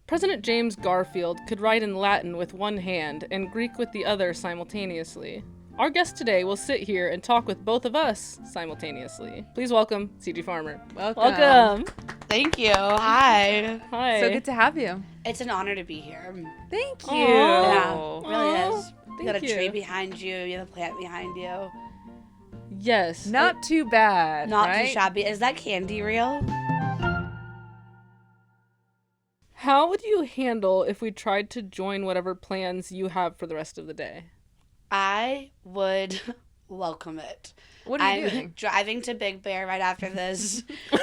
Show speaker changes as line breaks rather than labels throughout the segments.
President James Garfield could write in Latin with one hand and Greek with the other simultaneously. Our guest today will sit here and talk with both of us simultaneously. Please welcome Cigi Farmer.
Welcome. Thank you. Hi.
Hi.
So good to have you.
It's an honor to be here.
Thank you.
Yeah, it really is. You got a
Thank
tree
you.
behind you. You have a plant behind you.
Yes.
Not too bad,
Not
right?
too shabby. Is that candy real?
How would you handle if we tried to join whatever plans you have for the rest of the day?
I would welcome it.
What are you
I'm
doing?
driving to Big Bear right after this.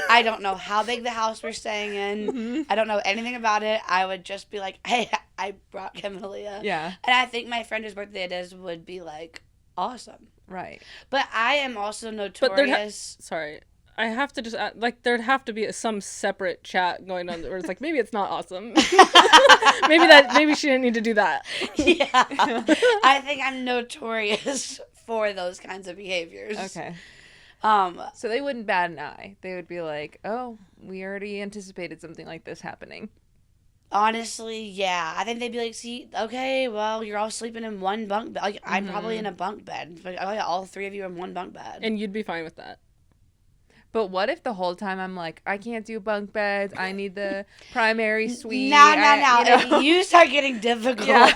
I don't know how big the house we're staying in.
Mm-hmm.
I don't know anything about it. I would just be like, hey, I brought Kim and Aliya.
Yeah,
And I think my friend whose birthday it is would be like, awesome.
right.
But I am also
But there'd
notorious.
Sorry. I have to just add, like, there'd have to be some separate chat going on where it's like, maybe it's not awesome. maybe she didn't need to do that.
Yeah. I think I'm notorious for those kinds of behaviors.
Okay.
Um,
So they wouldn't bat an eye. They would be like, oh, we already anticipated something like this happening.
honestly, yeah. I think they'd be like, see, okay, well, you're all sleeping in one bunk bed. Like, I'm probably in a bunk bed. But all three of you are in one bunk bed.
And you'd be fine with that.
But what if the whole time I'm like, I can't do bunk beds. I need the primary suite.
Now.
you know?
If you start getting difficult.
Yeah.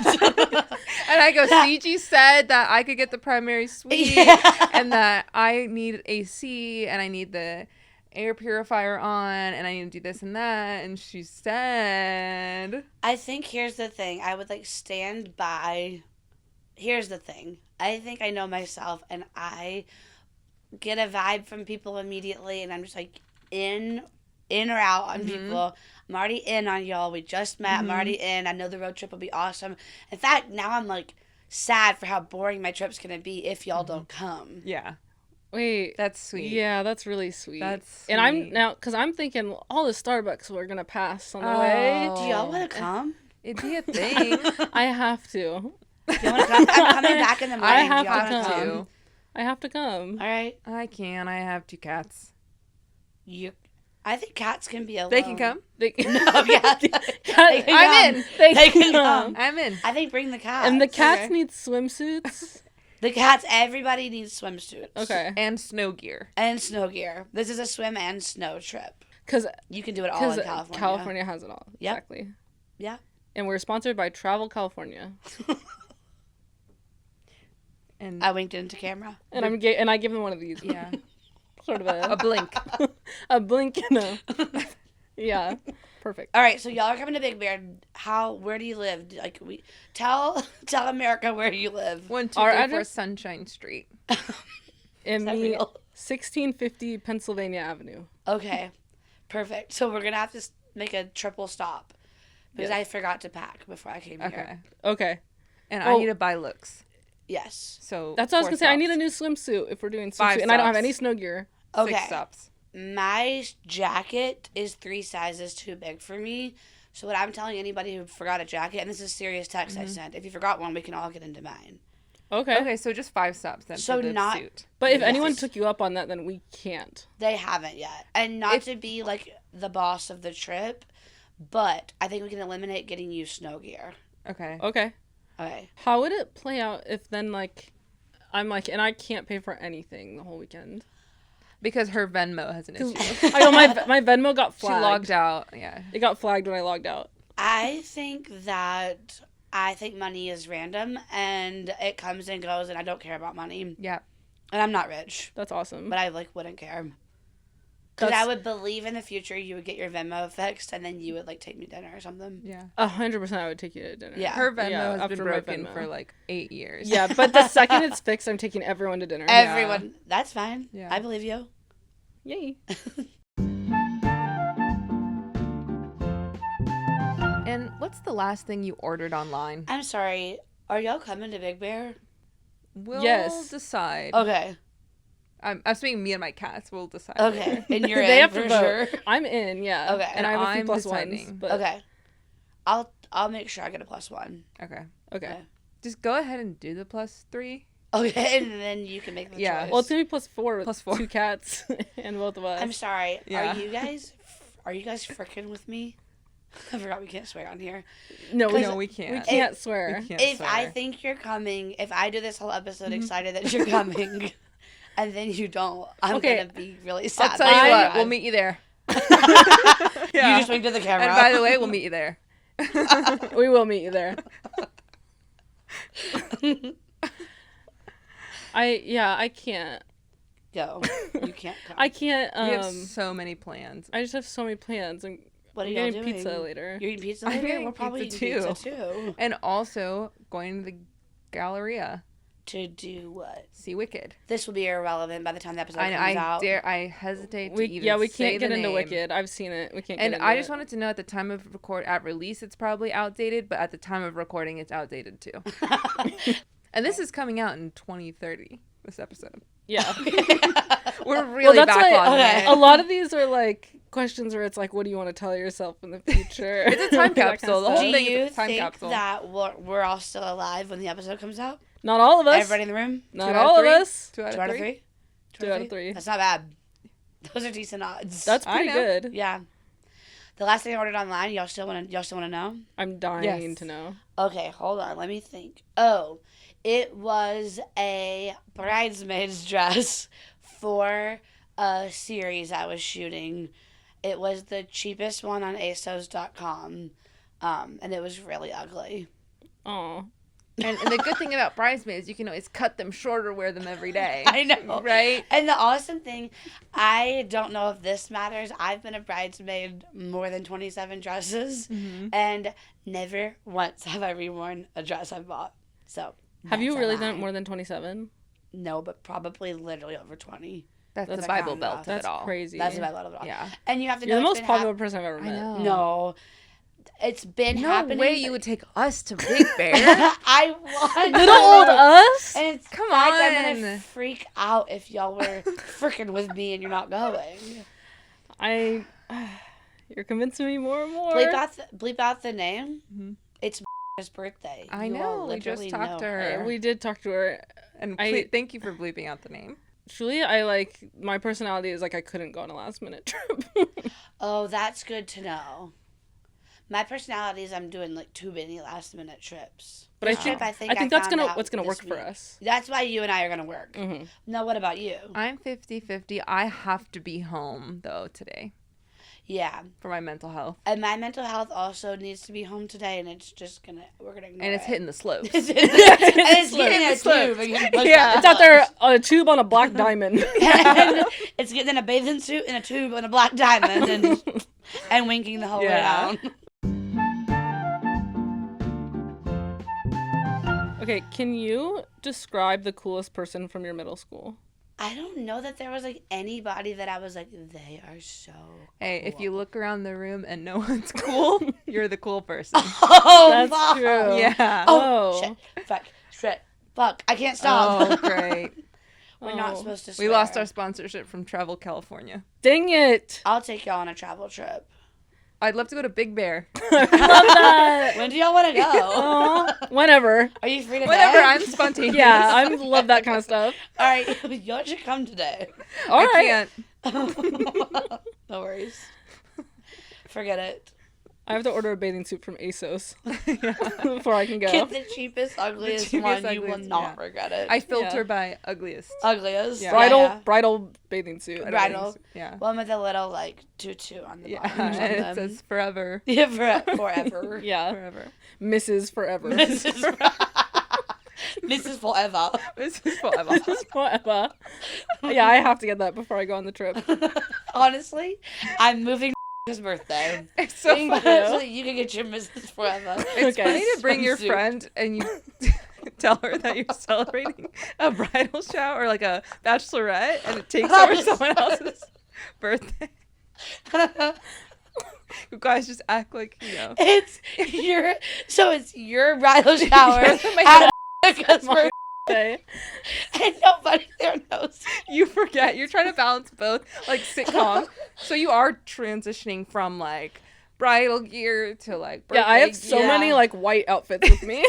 And I go, Cigi said that I could get the primary suite
Yeah.
and that I need AC and I need the air purifier on and I need to do this and that. And she said...
I think here's the thing. I would, like, stand by. Here's the thing. I think I know myself, and I get a vibe from people immediately, and I'm just, like, in or out on people. I'm already in on y'all. We just met. I'm already in. I know the road trip will be awesome. In fact, now I'm, like, sad for how boring my trip's going to be if y'all don't come.
Yeah,
Wait.
that's sweet.
Yeah, that's really sweet.
That's
And I'm
sweet.
now, because I'm thinking all the Starbucks we're going to pass on the way.
Do y'all want to come?
It'd be a thing.
I have to.
Do y'all want to come? I'm coming back in the morning.
I have
Do y'all
to
wanna
come. I have to come.
All right.
I can. I have 2 cats.
I think cats can be alone.
They can come.
They,
No, yeah.
Cat-
I'm in.
They can come.
I'm in.
I think bring the cats.
And the cats
Okay.
need swimsuits.
The cats, everybody needs swimsuits.
Okay.
And snow gear.
And snow gear. This is a swim and snow trip.
Because
You can do it all in California.
California has it all.
Yep.
Exactly.
Yeah.
And we're sponsored by Travel California.
And
I winked into camera.
And I give them one of these.
yeah,
Sort of
a
a
blink.
a blink and a yeah. Perfect.
All right, so y'all are coming to Big Bear. Where do you live? Like, tell America where you live.
1, 2,
Our
3, 4
address-
Sunshine Street.
In
Is that
the
real?
1650 Pennsylvania Avenue.
Okay, perfect. So we're gonna have to make a triple stop because
Yes.
I forgot to pack before I came
Okay.
here.
Okay.
And
Oh.
I need to buy looks.
Yes.
So
That's what I was
4
gonna say. I need a
stops.
new swimsuit if we're doing
5
swimsuit. And I don't have
stops.
any snow gear.
6
Okay.
stops.
My jacket is 3 sizes too big for me. So what I'm telling anybody who forgot a jacket, and this is a serious text I sent, if you forgot one, we can all get into mine.
Okay.
Okay, so just 5 stops then
So
for the
not-
suit.
But if anyone
Yes.
took you up on that, then we can't.
They haven't yet. And not to be like the boss of the trip, but I think we can eliminate getting you snow gear.
Okay.
Okay.
Okay.
How would it play out if then I'm like, and I can't pay for anything the whole weekend?
Because her Venmo has an issue.
I know my Venmo got
She
flagged.
logged out. Yeah.
It got flagged when I logged out.
I think money is random and it comes and goes and I don't care about money.
Yeah.
And I'm not rich,
That's awesome.
but I wouldn't care. Because
That's
I would believe in the future you would get your Venmo fixed and then you would take me to dinner or something.
Yeah.
100% I would take you to dinner.
Yeah.
Her Venmo
Yeah,
has
after
been
my
broken
Venmo.
for like 8 years.
Yeah, but the second it's fixed, I'm taking everyone to dinner.
Everyone, that's fine.
Yeah.
I believe you.
Yay.
And what's the last thing you ordered online?
I'm sorry. Are y'all coming to Big Bear?
We'll
Yes.
decide.
Okay.
I'm speaking me and my cats. We'll decide.
Okay. And you're
They
in
have
for
to vote.
sure.
I'm in, yeah.
Okay.
And I have a few
I'm
plus
deciding.
ones. But,
Okay. I'll make sure I get a +1.
Okay.
Okay.
Just go ahead and do the +3.
Okay, and then you can make the
Yeah.
choice.
Well, it's going to be +4 with
Plus 4.
2 cats and both of us.
I'm sorry.
Yeah.
Are you guys freaking with me? I forgot we can't swear on here.
No, we
No, we can't.
We can't swear.
We can't
If
swear.
I think you're coming, if I do this whole episode
Mm-hmm.
excited that you're coming, and then you don't, I'm
Okay.
gonna be really sad.
I'll tell you
I-
what, we'll meet you there.
You just wink to the camera.
And by the way, we'll meet you there.
We will meet you there. I can't.
Go. You can't come.
I can't.
We have so many plans.
I just have so many plans, and
What are
I'm
y'all
getting
doing?
pizza later.
You're eating pizza
I'm
later?
getting
We're probably
pizza
eating
too.
pizza too.
And also going to the Galleria.
To do what?
See Wicked.
This will be irrelevant by the time the episode comes
I
out.
I hesitate to even
We
say
can't get
the
into
name.
Wicked. I've seen it. We can't.
And
get into
I just
it.
wanted to know at the time of at release, it's probably outdated, but at the time of recording, it's outdated too. And this is coming out in 2030. This episode.
Yeah.
We're really
that's why
backlogging
a
it.
lot of these are like questions where it's like, what do you want to tell yourself in the future?
It's a time
That kind of
capsule. The
stuff.
whole
Do
thing is
you
a time
think
capsule.
that we're all still alive when the episode comes out?
Not all of us.
Everybody in the room?
Not
2 out of
all of
3?
us.
2 out
2 out
of
of
3?
3?
2 out of 3.
That's not bad. Those are decent odds.
That's
I
pretty
know.
good.
yeah. The last thing I ordered online, y'all still wanna know?
I'm dying
Yes.
to know.
Okay, hold on. Let me think. Oh, it was a bridesmaid's dress for a series I was shooting. It was the cheapest one on ASOS.com, and it was really ugly.
Oh.
And the good thing about bridesmaids, you can always cut them short or wear them every day.
I know.
Right?
And the awesome thing, I don't know if this matters. I've been a bridesmaid more than 27 dresses, and never once have I reworn a dress I bought. So,
Have you
that's a
really
lie.
done it more than 27?
No, but probably literally over 20.
That's the
That's
Bible
round
belt
off.
of
That's
it all.
crazy.
That's what I love about it.
Yeah.
And you have to
You're
know
the
it's
most
been
popular person I've ever
I
met.
know.
No. It's been
No
happening.
way you would take us to Big Bear.
I want
Little old us?
And it's
Come
fact, I'm
on.
gonna freak out if y'all were freaking with me and you're not going.
You're convincing me more and more.
Bleep out the name.
Mhm.
It's his birthday.
I
You all
know, we just
literally
talked to
know
her.
We did talk to her.
And
I-
thank you for bleeping out the name.
Truly, my personality is like I couldn't go on a last minute trip.
Oh, that's good to know. My personality is I'm doing like too many last minute trips.
But
This
I
trip,
think that's
found out
what's gonna
this
work for
week.
us.
That's why you and I are gonna work.
Mm-hmm.
Now, what about you?
I'm 50-50. I have to be home, though, today
Yeah,
for my mental health.
and my mental health also needs to be home today, and it's just we're gonna ignore
And it's
it.
hitting the slopes.
and it's getting a
Slopes.
tube. and you-
Yeah.
It's out there on a tube on a black diamond.
and it's getting in a bathing suit in a tube and a black diamond and winking the whole
Yeah.
way down.
Okay, can you describe the coolest person from your middle school?
I don't know that there was like anybody that I was like, they are so
Hey, if you
cool.
look around the room and no one's cool, you're the cool person.
Oh,
That's
Mom.
true.
Yeah.
Oh,
Oh.
shit, fuck, I can't stop.
Oh, great.
We're not
Oh.
supposed to
We
swear.
lost our sponsorship from Travel California.
Dang it!
I'll take y'all on a travel trip.
I'd love to go to Big Bear.
Love that.
When do y'all want to go?
Aw, whenever.
Are you free today?
Whatever, I'm spontaneous.
Yeah, I love that kind of stuff.
All right, y'all should come today.
All
I
right.
can't.
No worries. Forget it.
I have to order a bathing suit from ASOS before I can go.
Get the cheapest, ugliest
cheapest,
one. You will
ugliest,
not
yeah.
regret it.
I filter by ugliest.
Ugliest.
Yeah.
Bridal bathing suit.
Bridal.
Yeah.
One with a little like tutu on the
Yeah.
bottom. or
And it
something.
says forever.
Yeah, forever.
Yeah.
Forever.
Mrs. Forever.
Mrs. Mrs. Forever.
This is forever.
Mrs. Forever. Yeah, I have to get that before I go on the trip.
Honestly, I'm moving his birthday.
It's so
Thank
funny.
you.
So you can get your Mrs. Forever.
It's
Okay.
funny to bring your
Swimsuit.
friend and you tell her that you're celebrating a bridal shower or like a bachelorette and it takes over someone else's birthday. You guys just act like, you know.
It's your bridal shower
My
at Monica's birthday,
Okay.
and nobody there knows.
You forget. You're trying to balance both, like sitcom. So you are transitioning from like bridal gear to like
Yeah, I have so
gear.
many like white outfits with me.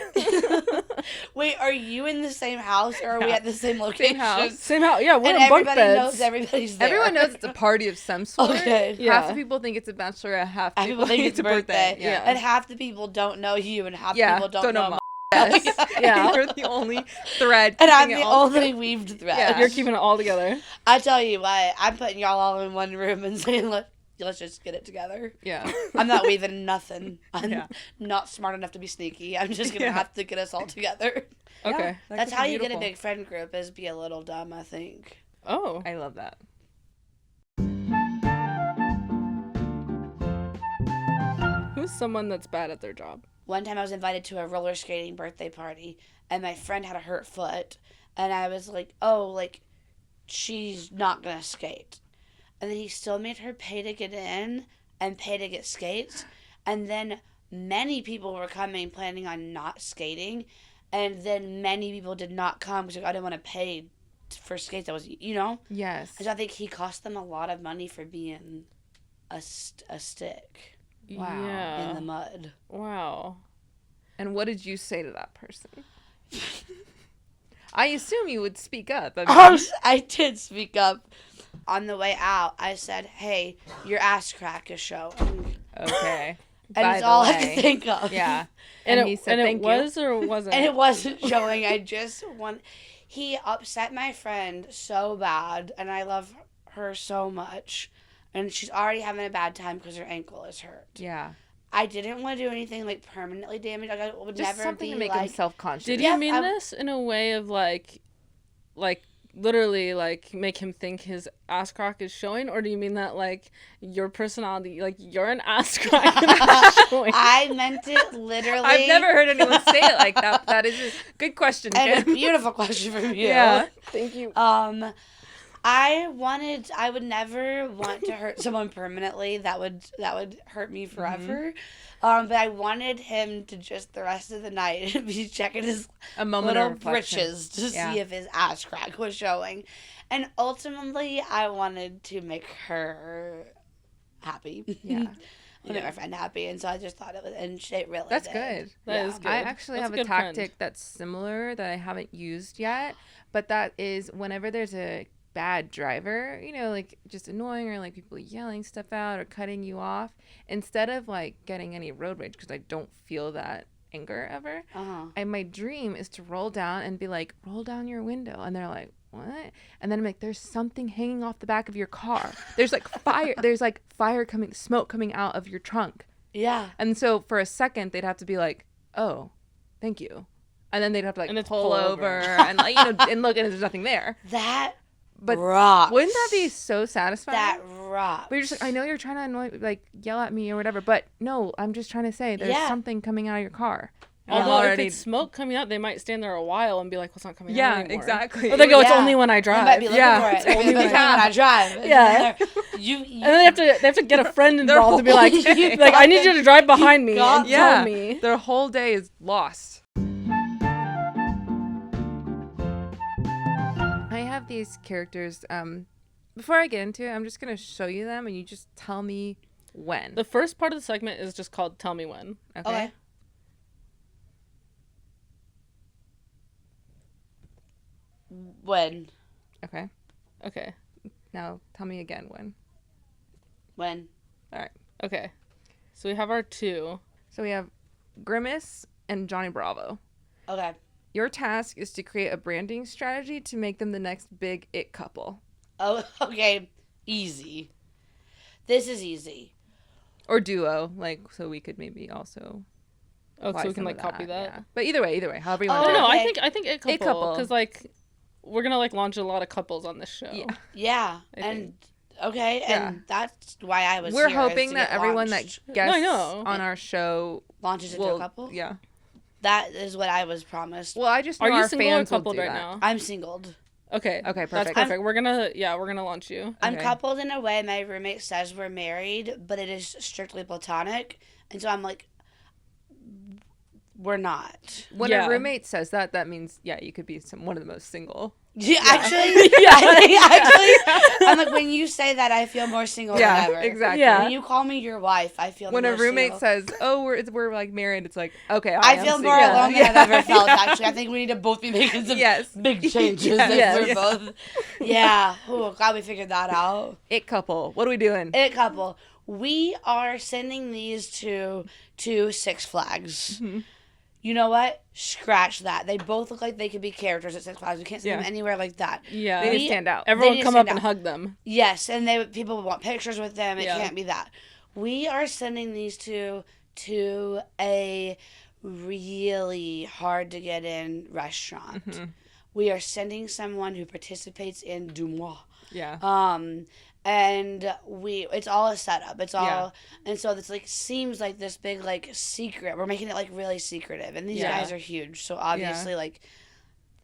Wait, are you in the same house or are we at the same location?
house.
Same house. Yeah, we're
And
in bunk
everybody
beds.
knows everybody's there.
Everyone knows it's a party of some sort.
Okay.
Yeah.
Half the people think it's a bachelorette, half
Half people think it's a birthday.
Yeah.
And half the people don't know you and half the
Yeah,
people don't know
my
Yes.
Yeah.
You're the only thread.
And I'm
keeping it
the
all
only weaved thread.
Yeah.
You're keeping it all together.
I tell you what, I'm putting y'all all in one room and saying, let's just get it together.
Yeah.
I'm not weaving nothing. I'm
Yeah.
not smart enough to be sneaky. I'm just going to
Yeah.
have to get us all together.
Okay.
That
That's
could
how
be
you get a
beautiful.
big friend group, is be a little dumb, I think.
Oh.
I love that.
Who's someone that's bad at their job?
One time I was invited to a roller skating birthday party, and my friend had a hurt foot, and I was like, oh, like, she's not going to skate. And then he still made her pay to get in and pay to get skates. And then many people were coming planning on not skating, and then many people did not come because I didn't want to pay for skates. That was,
Yes.
And so I think he cost them a lot of money for being a stick
Wow.
Yeah.
in the mud.
Wow.
And what did you say to that person? I assume you would speak up.
I did speak up. On the way out, I said, hey, your ass crack is showing.
Okay.
And
By
it's
the
all I
way.
could think of.
Yeah.
And
he
it,
said,
and
thank
it was or wasn't?
And it wasn't showing. I just want. He upset my friend so bad, and I love her so much. And she's already having a bad time because her ankle is hurt.
Yeah.
I didn't want to do anything like permanently damaged. Like, I would
Just
never
something
be
to make
like.
him self-conscious.
Did
Yeah,
you mean
I'm-
this in a way of like literally like make him think his ass crack is showing, or do you mean that like your personality, like you're an ass crack and it's showing?
I meant it literally.
I've never heard anyone say it like that. That is a good question,
And a
Kim.
beautiful question from you.
Yeah.
Thank you.
I would never want to hurt someone permanently. That would hurt me forever. But I wanted him to just the rest of the night be checking his
A moment
little
of reflection.
britches to
Yeah.
see if his ass crack was showing. And ultimately, I wanted to make her happy.
Yeah.
Make my friend happy. And so I just thought it was, and it really
That's
did.
good.
That is good.
I actually
That's
have
a
a
good friend.
tactic that's similar that I haven't used yet, but that is whenever there's a bad driver, like just annoying or like people yelling stuff out or cutting you off, instead of like getting any road rage, because I don't feel that anger ever, my dream is to roll down and be like, roll down your window, and they're like, what? And then I'm like, there's something hanging off the back of your car. There's like fire. There's like smoke coming out of your trunk.
Yeah.
And so for a second, they'd have to be like, oh, thank you. And then they'd have to
And
like
it's
pull
pull
over
over.
and like, and look, and there's nothing there.
That
But
rocks.
wouldn't that be so satisfying?
That rocks.
But you're just like, I know you're trying to annoy, like yell at me or whatever, but no, I'm just trying to say there's
Yeah.
something coming out of your car. I'm
Although
already-
if it's smoke coming out, they might stand there a while and be like, "What's not coming out
Yeah,
anymore?"
exactly.
Or they go, "It's
Yeah.
only when I
I
drive."
might be looking
Yeah.
for it. Maybe
Only
it's
when
when I drive.
Yeah.
You
And then they have to get a friend involved to be like,
whole day.
like I need you to drive behind me
got
and
yeah,
tell me.
their whole day is lost. I have these characters. Before I get into it, I'm just gonna show you them, and you just tell me when.
The first part of the segment is just called "Tell Me When."
Okay. When?
Okay.
Okay.
Now tell me again when.
When?
All right.
Okay. So we have our two.
So we have Grimace and Johnny Bravo.
Okay.
Your task is to create a branding strategy to make them the next big it couple.
Oh, okay. Easy. This is easy.
Or duo, like, so we could maybe also
Oh,
apply
so we can
some
like
of
copy that.
Yeah. But either way, however you want
I
to
don't
do
know.
it.
Okay.
I think it couple.
couple.
Because like we're gonna like launch a lot of couples on this show.
Yeah.
Yeah.
I
and okay,
Yeah.
and that's why I was
We're
here, is
hoping
to
that
get
everyone
launched.
that guests
know.
on our show
launches into
will,
a couple.
yeah.
That is what I was promised.
Well, I just know
Are you
our
single or
fans will
coupled
do
right
that.
now?
I'm singled.
Okay.
Okay,
That's
perfect.
perfect. We're gonna launch you.
I'm
Okay.
coupled in a way. My roommate says we're married, but it is strictly platonic. And so I'm like, we're not.
When
Yeah.
a roommate says that, that means, yeah, you could be one of the most single.
Yeah, actually, I'm like, when you say that, I feel more single than ever.
Exactly.
Yeah.
When you call me your wife, I feel
When
more
a roommate
single.
says, "Oh, we're like married," it's like, okay,
I
am
feel
single.
more alone than I've
Yeah.
ever felt, actually. I think we need to both be making some big changes if
Yes.
we're both. Yeah. Oh, glad we figured that out.
It couple. What are we doing?
It couple. We are sending these to Six Flags.
Mm-hmm.
You know what? Scratch that. They both look like they could be characters at Six Flags. We can't see them
Yeah.
anywhere like that.
Yeah.
They need to stand out.
Everyone
need to
come
stand
up and
out.
hug them.
Yes, and people would want pictures with them. It
Yeah.
can't be that. We are sending these to a really hard to get in restaurant.
Mm-hmm.
We are sending someone who participates in Dumois.
Yeah.
And it's all a setup. It's all,
Yeah.
and so this like seems like this big like secret. We're making it like really secretive, and these
Yeah.
guys are huge. So obviously, like,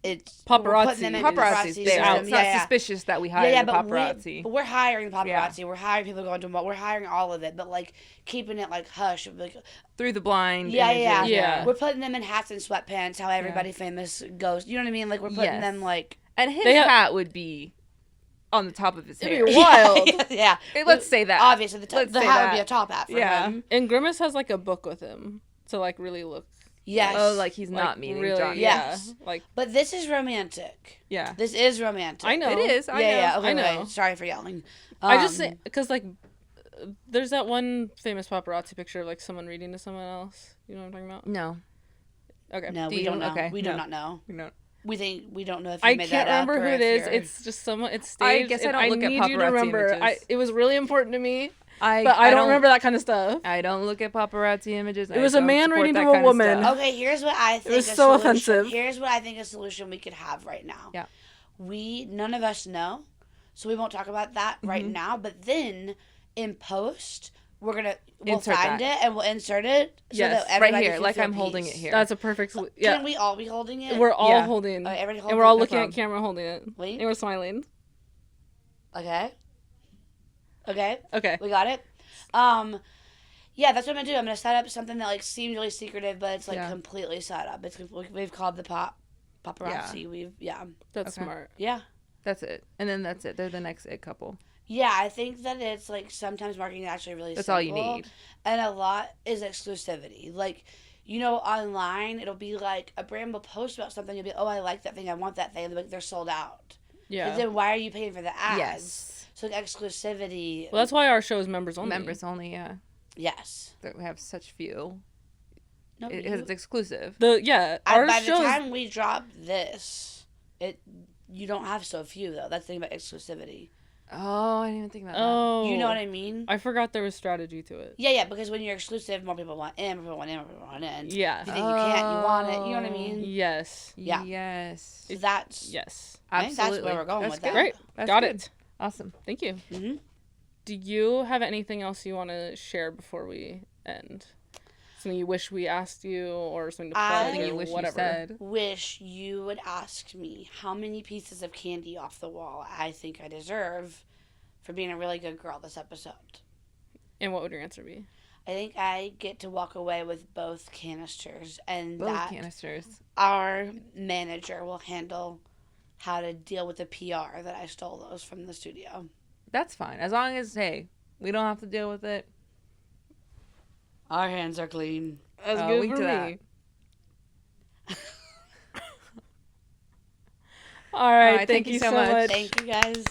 it's
Paparazzi.
we're putting them in the
Paparazzi's there.
system.
It's not suspicious that we hire the
but
paparazzi.
we're hiring paparazzi. We're hiring people going to. We're hiring all of it, but like keeping it like hush. Like,
Through the blind.
yeah.
images,
Yeah.
We're putting them in hats and sweatpants. How everybody famous goes. You know what I mean? Like we're putting
Yes.
them like.
And his
They have-
hat would be on the top of his hair.
It'd be wild.
Yeah.
Hey, let's say that.
Obviously, the
Let's say
hat
that.
would be a top hat for
Yeah.
him.
And Grimace has like a book with him to like really look.
Yes.
Oh, like he's
Like,
not meaning
really,
Johnny.
Yes.
Yeah. Like
But this is romantic.
Yeah.
This is romantic.
I know
It is. I know.
Yeah. Okay.
I know.
Wait. Sorry for yelling.
I just say because like there's that one famous paparazzi picture of like someone reading to someone else. You know what I'm talking about?
No.
Okay.
No,
Do
we
you?
don't know.
Okay.
We do
No.
not know.
No.
We don't know if you
I
made
can't
that up
remember
or
who it
if
is.
you're-
It's just someone. It's
I
staged.
guess I
and
don't look at
need you to
paparazzi
remember.
images.
It was really important to me,
I
but I don't remember that kind of stuff.
I don't look at paparazzi images.
It was a man reading to a woman.
Okay, here's what I think.
was
a
so
solution-
offensive.
Here's what I think a solution we could have right now.
Yeah.
None of us know, so we won't talk about that right
Mm-hmm.
now. But then in post, we'll
Insert
find
that.
it and we'll insert it so
Yes,
that
right
everybody
here,
can
like
feel
I'm holding
peace.
it here.
That's a perfect. Yeah.
Can we all be holding it?
We're all
Yeah.
holding.
Okay, everybody hold
And we're all
it?
looking
No
at camera holding it.
Wait.
And we're smiling.
Okay. Okay.
Okay.
We got it. Yeah, that's what I'm gonna do. I'm gonna set up something that like seems really secretive, but it's like
Yeah.
completely set up. We've called the paparazzi.
That's
Okay.
smart.
Yeah.
That's it. And then that's it. They're the next it couple.
Yeah, I think that it's like sometimes marketing is actually really
That's
simple,
all you need.
and a lot is exclusivity. Like, you know, online it'll be like a brand will post about something. You'll be, oh, I like that thing. I want that thing. And they're sold out.
Yeah.
But then why are you paying for the ads?
Yes.
So like, exclusivity.
Well, that's why our show is members only.
Members only, yeah.
Yes.
That we have such few.
No,
Because it's exclusive.
Our
by the
show is
time we drop this, you don't have so few though. That's the thing about exclusivity.
Oh, I didn't even think about
Oh.
You know what I mean?
I forgot there was strategy to it.
Yeah, because when you're exclusive, more people want in, more people want in, more people want in.
Yeah.
If you think you can't, you want it. You know what I mean?
Yes.
that.
Yeah.
Yes.
So that's
Yes.
I think
Absolutely.
that's where we're going
That's
with
good.
that.
Great.
That's
Got
good.
it.
Awesome.
Thank you.
Mm-hmm.
Do you have anything else you want to share before we end? Something you wish we asked you, or something to plug,
Something
or
you wish
whatever.
you said.
Wish you would ask me how many pieces of candy off the wall I think I deserve for being a really good girl this episode.
And what would your answer be?
I think I get to walk away with both canisters, and
Both
that
canisters.
our manager will handle how to deal with the PR that I stole those from the studio.
That's fine. As long as, hey, we don't have to deal with it.
Our hands are clean.
That's
Oh,
good
wink
for
to
me.
that.
All right.
All right,
Thank you so
much.
much.
Thank you guys.